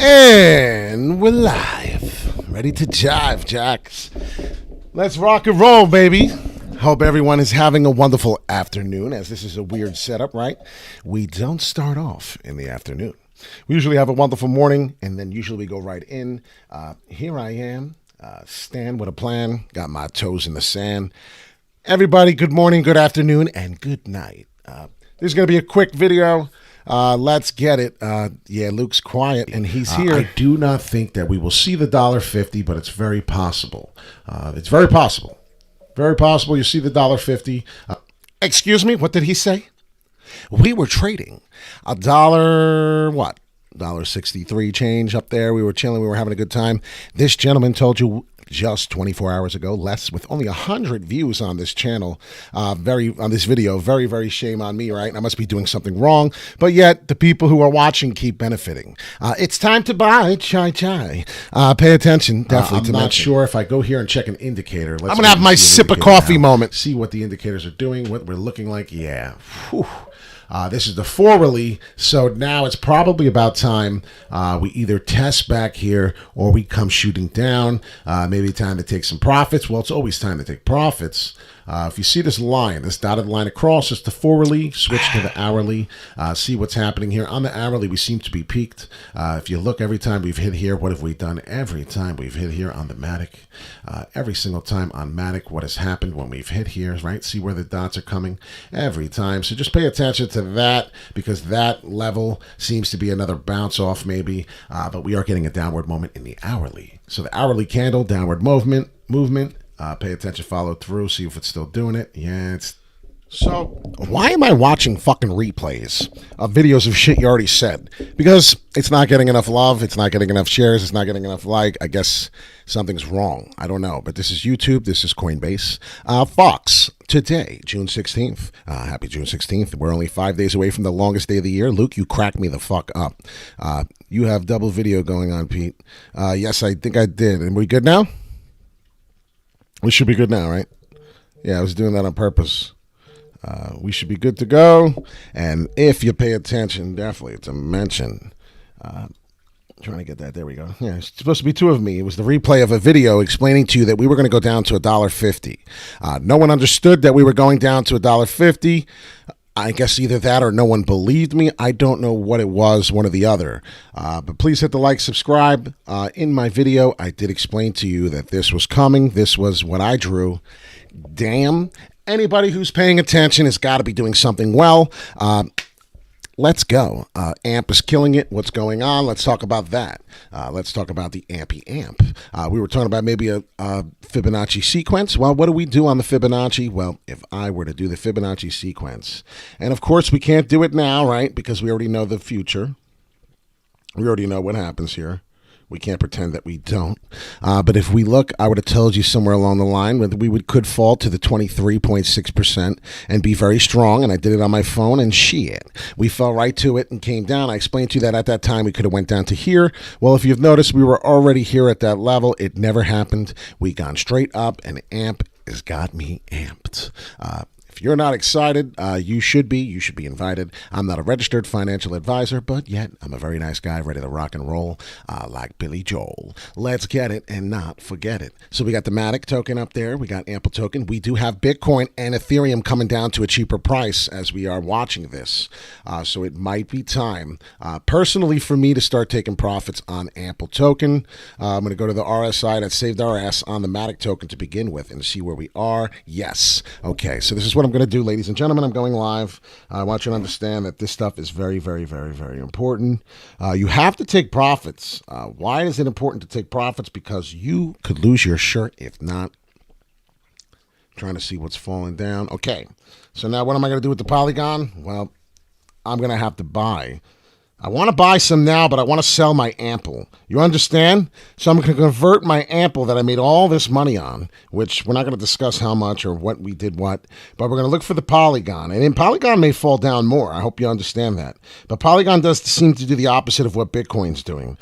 And we're live. Ready to jive, Jacks. Let's rock and roll, baby. Hope everyone is having a wonderful afternoon, as this is a weird setup, right? We don't start off in the afternoon. We usually have a wonderful morning, and then usually we go right in. Here I am, stand with a plan, got my toes in the sand. Everybody, good morning, good afternoon, and good night. This is going to be a quick video. Let's get it. Yeah, Luke's quiet, and he's here. I do not think that we will see the $1.50, but it's very possible. It's very possible. Very possible you see the $1.50. Excuse me, what did he say? We were trading a dollar, what? $1.63 change up there. We were chilling. We were having a good time. This gentleman told you just 24 hours ago, less, with only 100 views on this channel, on this video. Very, very shame on me, right? I must be doing something wrong, but yet the people who are watching keep benefiting. It's time to buy chai. Pay attention, definitely. I'm not sure if I go here and check an indicator. I'm gonna have my sip of coffee moment. See what the indicators are doing, what we're looking like. Yeah. Whew. This is the forwardly, so now it's probably about time we either test back here or we come shooting down. Maybe time to take some profits. Well, it's always time to take profits. If you see this line, this dotted line across, it's the forwardly. Switch to the hourly. See what's happening here. On the hourly, we seem to be peaked. If you look, every time we've hit here, what have we done? Every time we've hit here on the Matic. Every single time on Matic, what has happened when we've hit here, right? See where the dots are coming? Every time. So just pay attention to that, because that level seems to be another bounce off maybe. But we are getting a downward moment in the hourly. So the hourly candle, downward movement. Pay attention, follow through, see if it's still doing it. Yeah, it's... So, why am I watching fucking replays of videos of shit you already said? Because it's not getting enough love, it's not getting enough shares, it's not getting enough like. I guess something's wrong. I don't know. But this is YouTube, this is Coinbase. Fox, today, June 16th. Happy June 16th. We're only 5 days away from the longest day of the year. Luke, you cracked me the fuck up. You have double video going on, Pete. Yes, I think I did. And we good now? We should be good now, right? Yeah, I was doing that on purpose. We should be good to go. And if you pay attention, definitely, it's a mention. Trying to get that. There we go. Yeah, it's supposed to be two of me. It was the replay of a video explaining to you that we were going to go down to $1.50. No one understood that we were going down to $1.50. I guess either that or no one believed me. I don't know what it was, one or the other. But please hit the like, subscribe. In my video, I did explain to you that this was coming. This was what I drew. Damn. Anybody who's paying attention has got to be doing something well. Let's go. AMP is killing it. What's going on? Let's talk about that. Let's talk about the AMP. We were talking about maybe a Fibonacci sequence. Well, what do we do on the Fibonacci? Well, if I were to do the Fibonacci sequence, and of course we can't do it now, right? Because we already know the future. We already know what happens here. We can't pretend that we don't. But if we look, I would have told you somewhere along the line that we could fall to the 23.6% and be very strong. And I did it on my phone, and shit, we fell right to it and came down. I explained to you that at that time we could have went down to here. Well, if you've noticed, we were already here at that level. It never happened. We gone straight up, and AMP has got me amped. If you're not excited, you should be. You should be invited. I'm not a registered financial advisor, but yet I'm a very nice guy ready to rock and roll like Billy Joel. Let's get it and not forget it. So we got the Matic token up there. We got Ample token. We do have Bitcoin and Ethereum coming down to a cheaper price as we are watching this. So it might be time, personally, for me to start taking profits on Ample token. I'm going to go to the RSI that saved our ass on the Matic token to begin with and see where we are. Yes. Okay. So this is what I'm going to do, ladies and gentlemen. I'm going live. I want you to understand that this stuff is very, very, very, very important. You have to take profits. Why is it important to take profits? Because you could lose your shirt if not. Trying to see what's falling down. Okay, so now what am I going to do with the Polygon? Well, I'm going to have to buy. I want to buy some now, but I want to sell my Ample. You understand? So I'm going to convert my Ample that I made all this money on, which we're not going to discuss how much or what we did what, but we're going to look for the Polygon. And then Polygon may fall down more. I hope you understand that. But Polygon does seem to do the opposite of what Bitcoin's doing.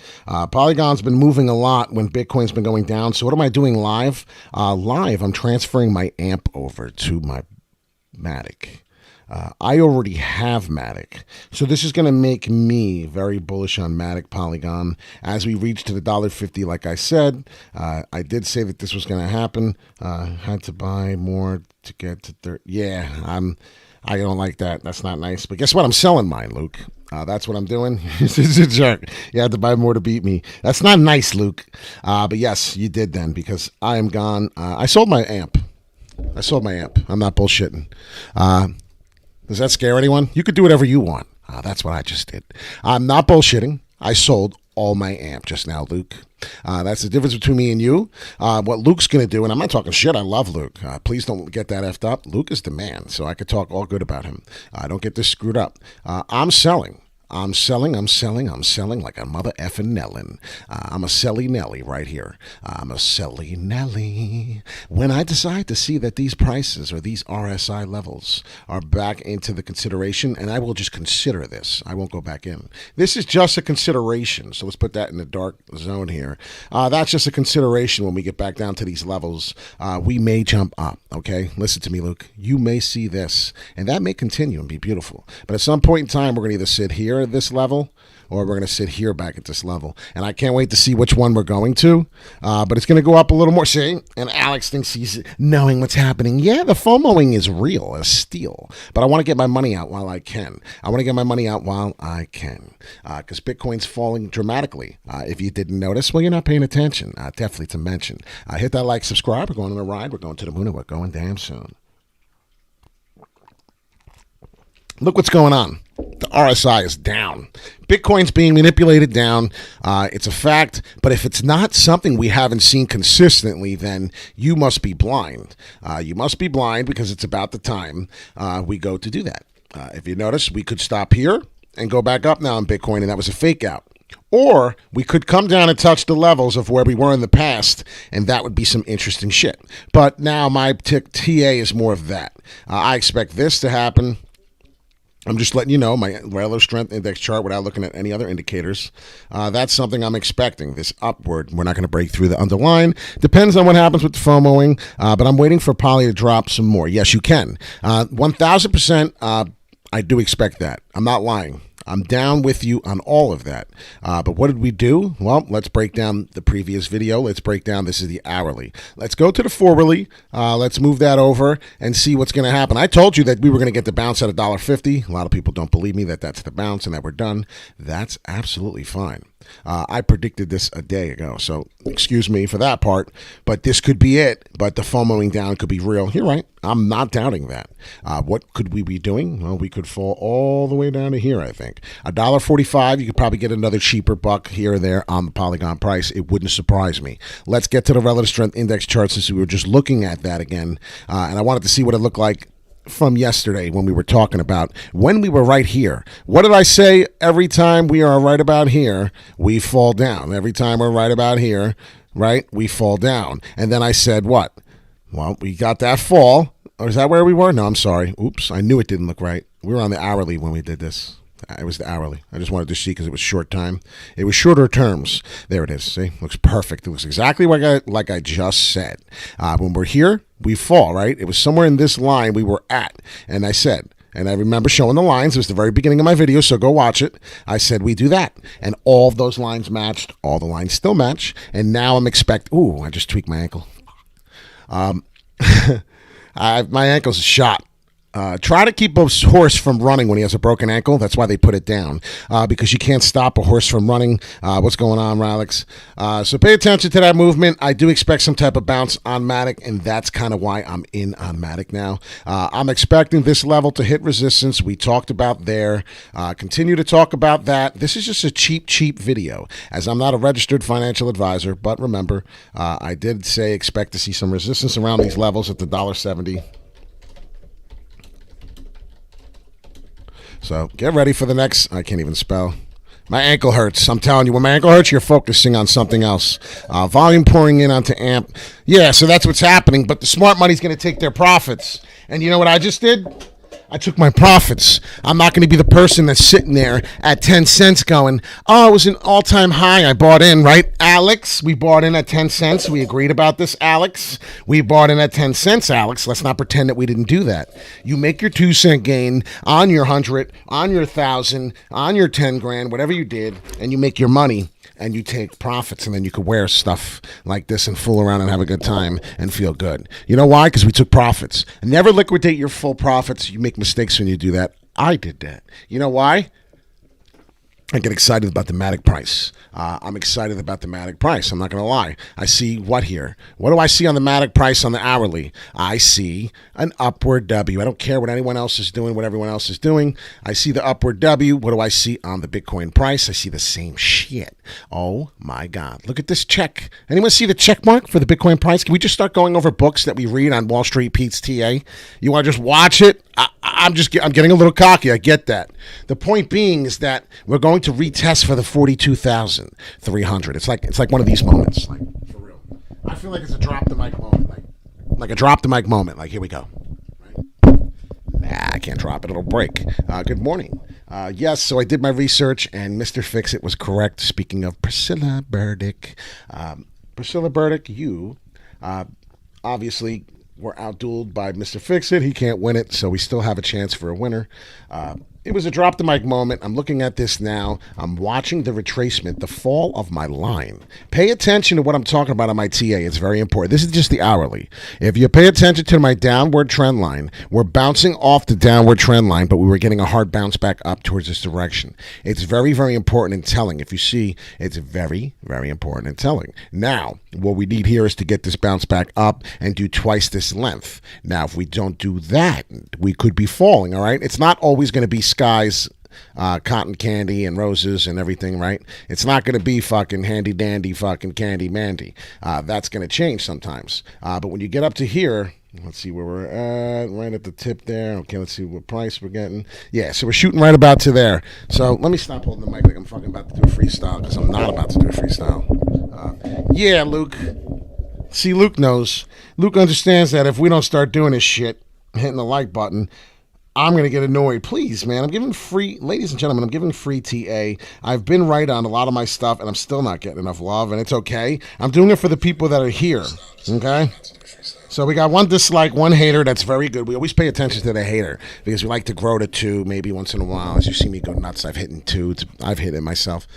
Polygon's been moving a lot when Bitcoin's been going down. So what am I doing live? Live, I'm transferring my AMP over to my Matic. I already have Matic. So this is going to make me very bullish on Matic Polygon. As we reach to the $1.50, like I said, I did say that this was going to happen. Had to buy more to get to 30. Yeah, I don't like that. That's not nice. But guess what? I'm selling mine, Luke. That's what I'm doing. This is a jerk. You had to buy more to beat me. That's not nice, Luke. But yes, you did then, because I am gone. I sold my amp. I'm not bullshitting. Does that scare anyone? You could do whatever you want. That's what I just did. I'm not bullshitting. I sold all my amp just now, Luke. That's the difference between me and you. What Luke's going to do, and I'm not talking shit. I love Luke. Please don't get that effed up. Luke is the man, so I could talk all good about him. Don't get this screwed up. I'm selling like a mother effing Nellin. I'm a Selly Nelly right here. I'm a Selly Nelly. When I decide to see that these prices or these RSI levels are back into the consideration, and I will just consider this. I won't go back in. This is just a consideration. So let's put that in the dark zone here. That's just a consideration when we get back down to these levels. We may jump up, okay? Listen to me, Luke. You may see this, and that may continue and be beautiful. But at some point in time, we're going to either sit here at this level, or we're going to sit here back at this level. And I can't wait to see which one we're going to. But it's going to go up a little more. See? And Alex thinks he's knowing what's happening. Yeah, the FOMOing is real as steel. But I want to get my money out while I can. Because Bitcoin's falling dramatically. If you didn't notice, well, you're not paying attention. Definitely to mention. Hit that like, subscribe. We're going on a ride. We're going to the moon, and we're going damn soon. Look what's going on. The RSI is down. Bitcoin's being manipulated down. It's a fact. But if it's not something we haven't seen consistently, then you must be blind. You must be blind because it's about the time we go to do that. If you notice, we could stop here and go back up now in Bitcoin, and that was a fake out. Or we could come down and touch the levels of where we were in the past, and that would be some interesting shit. But now my TA is more of that. I expect this to happen. I'm just letting you know, my relative strength index chart without looking at any other indicators. That's something I'm expecting, this upward. We're not going to break through the underline. Depends on what happens with the FOMOing, but I'm waiting for Poly to drop some more. Yes, you can. 1,000%, I do expect that. I'm not lying. I'm down with you on all of that. But what did we do? Well, let's break down the previous video. Let's break down, this is the hourly. Let's go to the 4-hourly. Let's move that over and see what's going to happen. I told you that we were going to get the bounce at $1.50. A lot of people don't believe me that that's the bounce and that we're done. That's absolutely fine. I predicted this a day ago, so excuse me for that part, but this could be it. But the FOMOing down could be real. You're right. I'm not doubting that. What could we be doing? Well, we could fall all the way down to here, I think. $1.45, you could probably get another cheaper buck here or there on the Polygon price. It wouldn't surprise me. Let's get to the relative strength index chart since we were just looking at that again, and I wanted to see what it looked like from yesterday when we were talking about when we were right here. What did I say? Every time we are right about here, we fall down. Every time we're right about here, right, we fall down. And then I said what? Well, we got that fall. Or is that where we were? No, I'm sorry. Oops, I knew it didn't look right. We were on the hourly when we did this. It was the hourly. I just wanted to see because it was short time. It was shorter terms. There it is. See? Looks perfect. It looks exactly like I just said. When we're here, we fall, right? It was somewhere in this line we were at. And I said, and I remember showing the lines. It was the very beginning of my video, so go watch it. I said we do that. And all of those lines matched. All the lines still match. And now I'm ooh, I just tweaked my ankle. My ankle's shot. Try to keep a horse from running when he has a broken ankle. That's why they put it down, because you can't stop a horse from running. What's going on, Alex? So pay attention to that movement. I do expect some type of bounce on Matic, and that's kind of why I'm in on Matic now. I'm expecting this level to hit resistance. We talked about there. Continue to talk about that. This is just a cheap video, as I'm not a registered financial advisor, but remember, I did say expect to see some resistance around these levels at the $1.70. So get ready for the next, I can't even spell. My ankle hurts. I'm telling you, when my ankle hurts, you're focusing on something else. Volume pouring in onto AMP. Yeah, so that's what's happening. But the smart money's going to take their profits. And you know what I just did? I took my profits. I'm not going to be the person that's sitting there at 10 cents going, oh, it was an all-time high. I bought in, right, Alex? We bought in at 10 cents. We agreed about this, Alex. We bought in at 10 cents, Alex. Let's not pretend that we didn't do that. You make your 2-cent gain on your 100, on your 1,000, on your 10 grand, whatever you did, and you make your money. And you take profits, and then you could wear stuff like this and fool around and have a good time and feel good. You know why? Because we took profits. Never liquidate your full profits. You make mistakes when you do that. I did that. You know why? I get excited about the Matic price. I'm excited about the Matic price. I'm not going to lie. I see what here? What do I see on the Matic price on the hourly? I see an upward W. I don't care what anyone else is doing, what everyone else is doing. I see the upward W. What do I see on the Bitcoin price? I see the same shit. Oh, my God. Look at this check. Anyone see the check mark for the Bitcoin price? Can we just start going over books that we read on Wall Street Pete's TA? You want to just watch it? I'm getting a little cocky. I get that. The point being is that we're going to retest for the 42,300. It's like one of these moments, like for real. I feel like it's a drop the mic moment, like a drop the mic moment. Like here we go. Right? Nah, I can't drop it. It'll break. Good morning. Yes, so I did my research, and Mr. Fix-It was correct. Speaking of Priscilla Burdick, you obviously were outdueled by Mr. Fix-It. He can't win it, so we still have a chance for a winner. It was a drop the mic moment. I'm looking at this now. I'm watching the retracement, the fall of my line. Pay attention to what I'm talking about on my TA. It's very important. This is just the hourly. If you pay attention to my downward trend line, we're bouncing off the downward trend line, but we were getting a hard bounce back up towards this direction. It's very, very important in telling. If you see, it's very, very important in telling. Now, what we need here is to get this bounce back up and do twice this length. Now, if we don't do that, we could be falling, all right? It's not always going to be skies, cotton candy and roses and everything, right? It's not going to be fucking handy dandy fucking candy mandy. That's going to change sometimes. But when you get up to here, let's see where we're at, right at the tip there. Okay, let's see what price we're getting. Yeah, so we're shooting right about to there. So let me stop holding the mic like I'm fucking about to do a freestyle, because I'm not about to do a freestyle. Yeah, Luke. See, Luke knows. Luke understands that if we don't start doing this shit, hitting the like button, I'm going to get annoyed. Please, man, I'm giving free, ladies and gentlemen, I'm giving free TA. I've been right on a lot of my stuff, and I'm still not getting enough love, and it's okay. I'm doing it for the people that are here, okay? So we got one dislike, one hater. That's very good. We always pay attention to the hater because we like to grow to 2 maybe once in a while. As you see me go nuts, I've hit 2. I've hit it myself.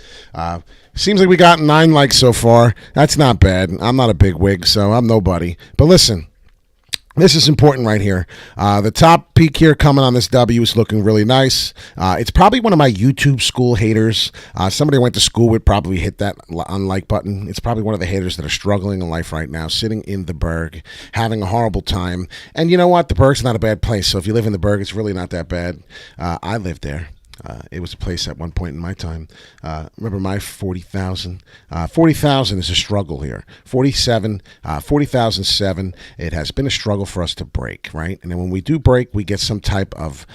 Seems like we got 9 likes so far. That's not bad. I'm not a big wig, so I'm nobody. But listen. This is important right here. The top peak here coming on this W is looking really nice. It's probably one of my YouTube school haters. Somebody I went to school with probably hit that unlike button. It's probably one of the haters that are struggling in life right now, sitting in the Berg, having a horrible time. And you know what? The Berg's not a bad place. So if you live in the Berg, it's really not that bad. I lived there. It was a place at one point in my time. Remember my 40,000? 40,000 is a struggle here. 40,007. It has been a struggle for us to break, right? And then when we do break, we get some type of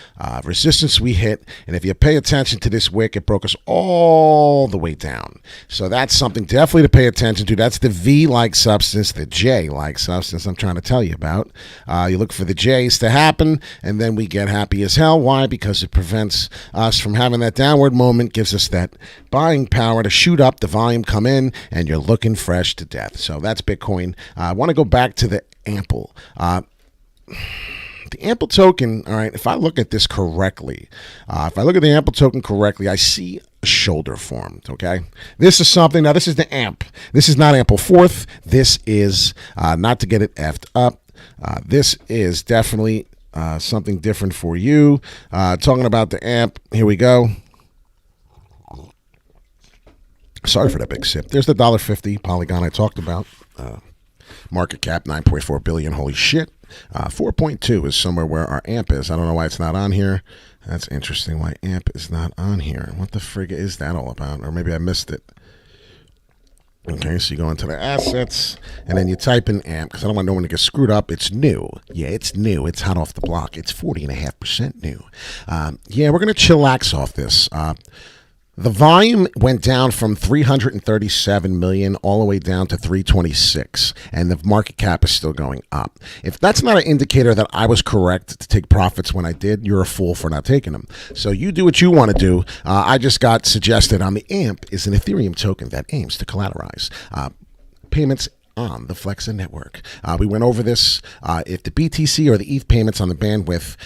resistance we hit. And if you pay attention to this wick, it broke us all the way down. So that's something definitely to pay attention to. That's the V-like substance, the J-like substance I'm trying to tell you about. You look for the J's to happen, and then we get happy as hell. Why? Because it prevents us from having that downward moment, gives us that buying power to shoot up, the volume come in, and you're looking fresh to death. So that's Bitcoin. I want to go back to the ample. The ample token, all right, if I look at this correctly, if I look at the ample token correctly, I see a shoulder formed, okay? This is something, now this is the amp. This is not ample fourth. This is, not to get it effed up, this is definitely something different for you. Talking about the amp, here we go. Sorry for that big sip. There's the $1.50 Polygon I talked about. Market cap 9.4 billion. Holy shit. 4.2 is somewhere where our amp is. I don't know why it's not on here. That's interesting why amp is not on here. What the frig is that all about? Or maybe I missed it. Okay, so you go into the assets, and then you type in AMP, because I don't want no one to get screwed up. It's new. Yeah, it's new. It's hot off the block. It's 40.5% new. Yeah, we're going to chillax off this. The volume went down from 337 million all the way down to 326, and the market cap is still going up. If that's not an indicator that I was correct to take profits when I did, you're a fool for not taking them. So you do what you want to do. I just got suggested on the AMP is an Ethereum token that aims to collateralize payments on the Flexa network. We went over this. If the BTC or the ETH payments on the bandwidth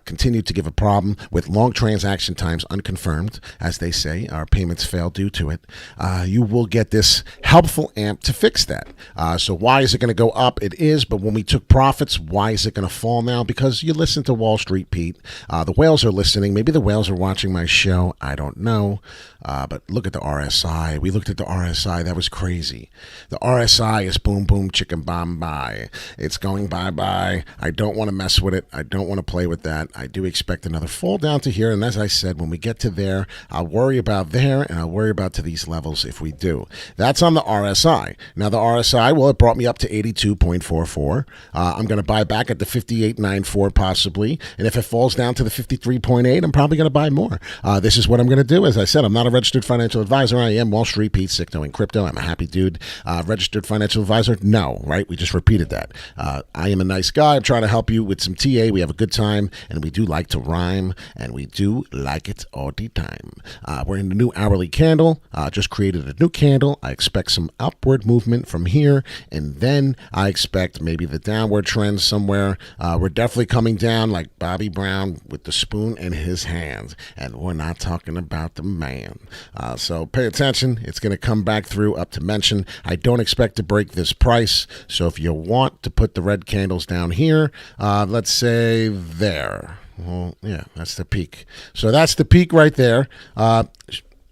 continue to give a problem with long transaction times unconfirmed, as they say, our payments fail due to it, you will get this helpful AMP to fix that. So why is it going to go up? It is, but when we took profits, why is it going to fall now? Because you listen to Wall Street Pete. The whales are listening. Maybe the whales are watching my show. I don't know. But look at the RSI. We looked at the RSI. That was crazy. The RSI is boom, boom, chicken, bomb, bye. It's going bye-bye. I don't want to mess with it. I don't want to play with that. I do expect another fall down to here. And as I said, when we get to there, I'll worry about there, and I'll worry about to these levels if we do. That's on the RSI. Now, the RSI, well, it brought me up to 82.44. I'm going to buy back at the 58.94 possibly. And if it falls down to the 53.8, I'm probably going to buy more. This is what I'm going to do. As I said, I'm not a registered financial advisor. I am Wall Street Pete, sick knowing crypto. I'm a happy dude. Registered financial advisor? No, right? We just repeated that. I am a nice guy. I'm trying to help you with some TA. We have a good time, and we do like to rhyme, and we do like it all the time. We're in the new hourly candle. Just created a new candle. I expect some upward movement from here, and then I expect maybe the downward trend somewhere. We're definitely coming down like Bobby Brown with the spoon in his hands, and we're not talking about the man. So pay attention. It's going to come back through up to mention. I don't expect to break this price. So if you want to put the red candles down here, let's say there. Well, yeah, that's the peak. So that's the peak right there.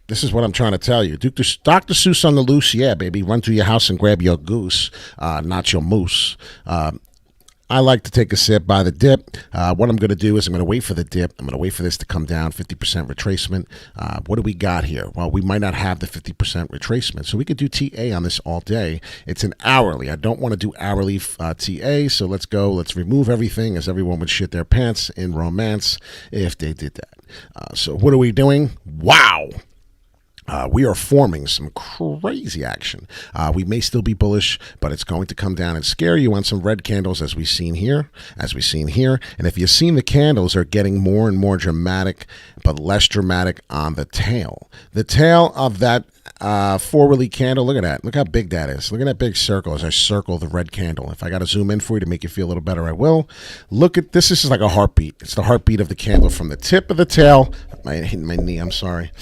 This is what I'm trying to tell you. Dr. Seuss on the loose, yeah, baby. Run to your house and grab your goose, not your moose. I like to take a sip by the dip. What I'm going to do is I'm going to wait for the dip. I'm going to wait for this to come down, 50% retracement. What do we got here? Well, we might not have the 50% retracement, so we could do TA on this all day. It's an hourly. I don't want to do hourly TA, so let's go. Let's remove everything, as everyone would shit their pants in romance if they did that. So what are we doing? Wow. We are forming some crazy action. We may still be bullish, but it's going to come down and scare you on some red candles as we've seen here. And if you've seen, the candles are getting more and more dramatic, but less dramatic on the tail. The tail of that four-weekly candle, look at that. Look how big that is. Look at that big circle as I circle the red candle. If I got to zoom in for you to make you feel a little better, I will. Look at this. This is like a heartbeat. It's the heartbeat of the candle from the tip of the tail. My knee, I'm sorry.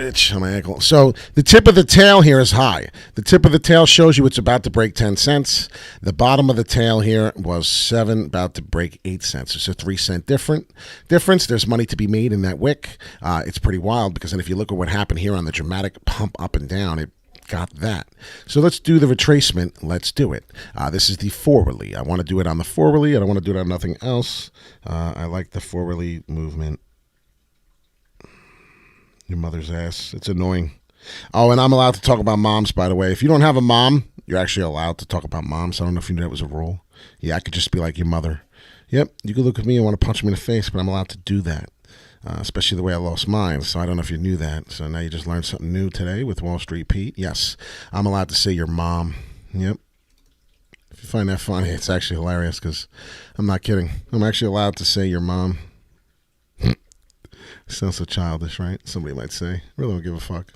Itch on my ankle. So the tip of the tail here is high. The tip of the tail shows you it's about to break 10 cents. The bottom of the tail here was 7, about to break 8 cents. It's a 3-cent difference. There's money to be made in that wick. It's pretty wild because then if you look at what happened here on the dramatic pump up and down, it got that. So let's do the retracement. Let's do it. This is the four-weekly. I want to do it on the four-weekly. I don't want to do it on nothing else. I like the four-weekly movement. Your mother's ass. It's annoying. Oh, and I'm allowed to talk about moms, by the way. If you don't have a mom, you're actually allowed to talk about moms. I don't know if you knew that was a rule. Yeah, I could just be like your mother. Yep, you could look at me and want to punch me in the face, but I'm allowed to do that, especially the way I lost mine. So I don't know if you knew that. So now you just learned something new today with Wall Street Pete. Yes, I'm allowed to say your mom. Yep. If you find that funny, it's actually hilarious because I'm not kidding. I'm actually allowed to say your mom. Sounds so childish, right? Somebody might say. Really don't give a fuck.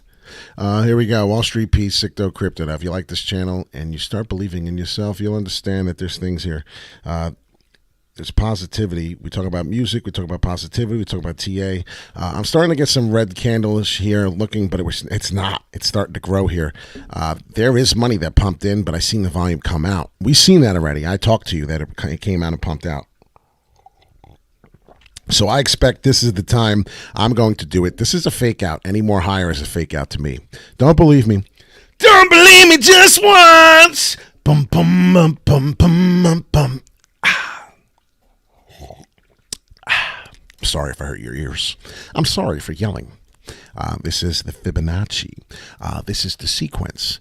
Here we go. Wall Street Pete, Sicto Crypto. Now, if you like this channel and you start believing in yourself, you'll understand that there's things here. There's positivity. We talk about music. We talk about positivity. We talk about TA. I'm starting to get some red candles here looking, but it's not. It's starting to grow here. There is money that pumped in, but I seen the volume come out. We've seen that already. I talked to you that it came out and pumped out. So I expect this is the time I'm going to do it. This is a fake out. Any more higher is a fake out to me. Don't believe me. Don't believe me just once. Bum, bum, bum, bum, bum, bum, bum. Sorry if I hurt your ears. I'm sorry for yelling. This is the Fibonacci. This is the sequence.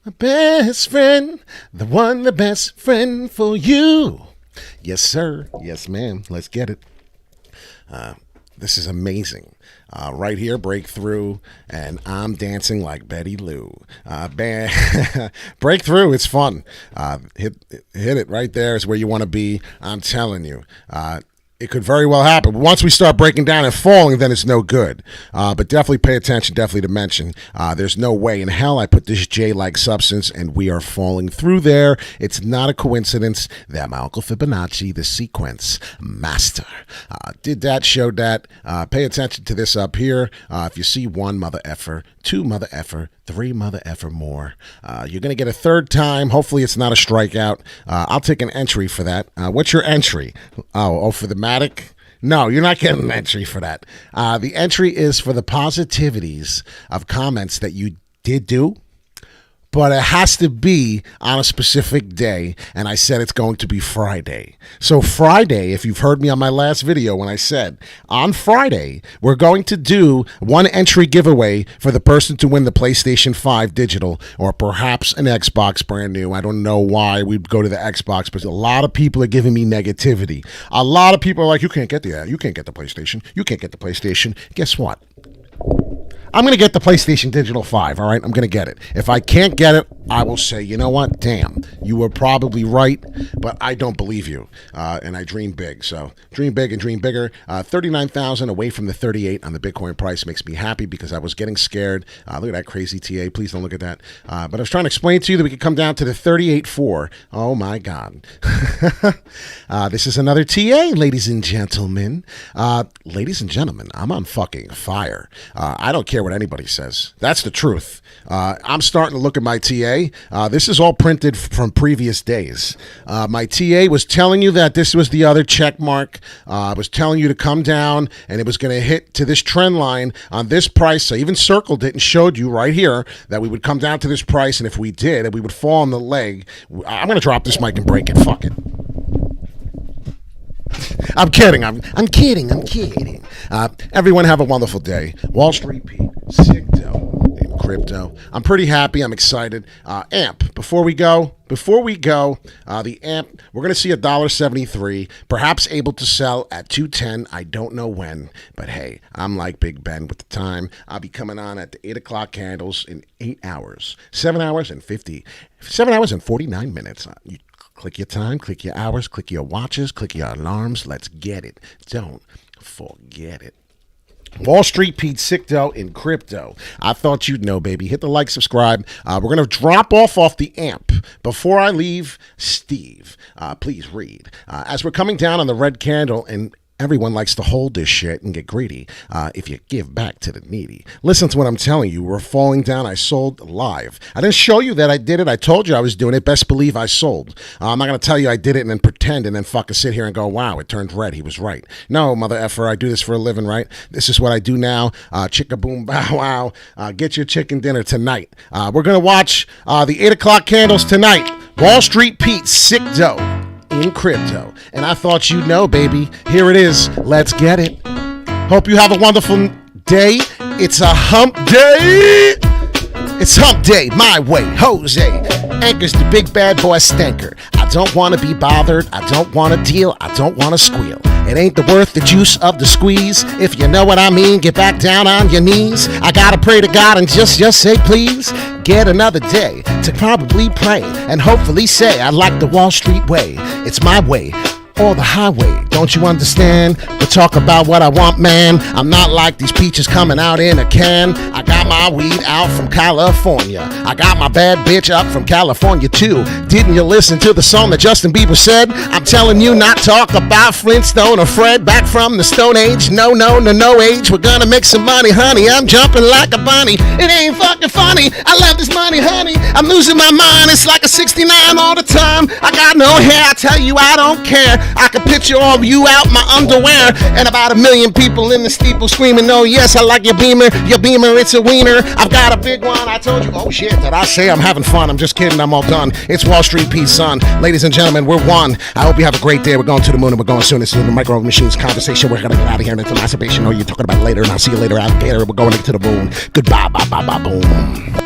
My best friend, the best friend for you. Yes, sir. Yes, ma'am. Let's get it. This is amazing. Right here, Breakthrough, and I'm dancing like Betty Lou. Breakthrough, it's fun. Hit it right there is where you want to be. I'm telling you. It could very well happen. Once we start breaking down and falling, then it's no good. But definitely pay attention, definitely to mention. There's no way in hell I put this J-like substance and we are falling through there. It's not a coincidence that my Uncle Fibonacci, the sequence master, did that, showed that. Pay attention to this up here. If you see one mother effer, two mother effer, three mother effer more, you're going to get a third time. Hopefully it's not a strikeout. I'll take an entry for that. What's your entry? Oh, for the Matic? No, you're not getting an entry for that. The entry is for the positivities of comments that you did do, but it has to be on a specific day, and I said it's going to be Friday. So Friday, if you've heard me on my last video when I said, on Friday, we're going to do one entry giveaway for the person to win the PlayStation 5 digital, or perhaps an Xbox brand new. I don't know why we'd go to the Xbox, but a lot of people are giving me negativity. A lot of people are like, you can't get that. You can't get the PlayStation. You can't get the PlayStation. Guess what? I'm going to get the PlayStation Digital 5, all right? I'm going to get it. If I can't get it, I will say, you know what? Damn, you were probably right, but I don't believe you. And I dream big. So dream big and dream bigger. 39,000 away from the 38 on the Bitcoin price makes me happy because I was getting scared. Look at that crazy TA. Please don't look at that. But I was trying to explain to you that we could come down to the 38.4. Oh, my God. This is another TA, ladies and gentlemen. Ladies and gentlemen, I'm on fucking fire. I don't care what anybody says. That's the truth. I'm starting to look at my TA. This is all printed from previous days. My TA was telling you that this was the other check mark. I was telling you to come down and it was going to hit to this trend line on this price. I even circled it and showed you right here that we would come down to this price, and if we did, and we would fall on the leg. I'm going to drop this mic and break it. Fuck it. I'm kidding. I'm kidding. Everyone have a wonderful day. Wall Street Pete, sick dough in crypto. I'm pretty happy. I'm excited. AMP. Before we go, the AMP, we're going to see $1.73, perhaps able to sell at 210. I don't know when, but hey, I'm like Big Ben with the time. I'll be coming on at the 8 o'clock candles in 8 hours, 7 hours and 49 minutes. You click your time, click your hours, click your watches, click your alarms. Let's get it. Don't forget it. Wall Street Pete, sick dough in crypto. I thought you'd know, baby. Hit the like, subscribe. We're going to drop off the AMP. Before I leave, Steve, please read. As we're coming down on the red candle, and everyone likes to hold this shit and get greedy if you give back to the needy. Listen to what I'm telling you. We're falling down. I sold live. I didn't show you that I did it. I told you I was doing it. Best believe I sold. I'm not going to tell you I did it and then pretend and then fucking sit here and go, wow, it turned red. He was right. No, mother effer, I do this for a living, right? This is what I do now. Chicka boom, bow wow. Get your chicken dinner tonight. We're going to watch the 8 o'clock candles tonight. Wall Street Pete, sick dough in crypto. And I thought you'd know, baby. Here it is. Let's get it. Hope you have a wonderful day. It's a hump day. It's hump day, my way. Jose Anchor's the big bad boy stanker. I don't want to be bothered. I don't want to deal. I don't want to squeal. It ain't the worth the juice of the squeeze. If you know what I mean, get back down on your knees. I gotta pray to God and just say please. Get another day to probably pray and hopefully say I like the Wall Street way. It's my way or the highway. Don't you understand? We'll talk about what I want, man. I'm not like these peaches coming out in a can. I got my weed out from California. I got my bad bitch up from California too. Didn't you listen to the song that Justin Bieber said? I'm telling you not talk about Flintstone or Fred back from the Stone Age. No age. We're gonna make some money, honey. I'm jumping like a bunny. It ain't fucking funny. I love this money, honey. I'm losing my mind. It's like a 69 all the time. I got no hair. I tell you I don't care. I can picture all of you out my underwear and about 1 million people in the steeple screaming, oh yes, I like your beamer, it's a wiener. I've got a big one. I told you, oh shit, did I say I'm having fun? I'm just kidding, I'm all done. It's Wall Street Pete, son. Ladies and gentlemen, we're one. I hope you have a great day. We're going to the moon and we're going soon. This is the Micro Machines conversation. We're gonna get out of here and into masturbation. Oh, you're talking about later and I'll see you later, alligator. We're going to the moon. Goodbye, bye, bye, bye, boom.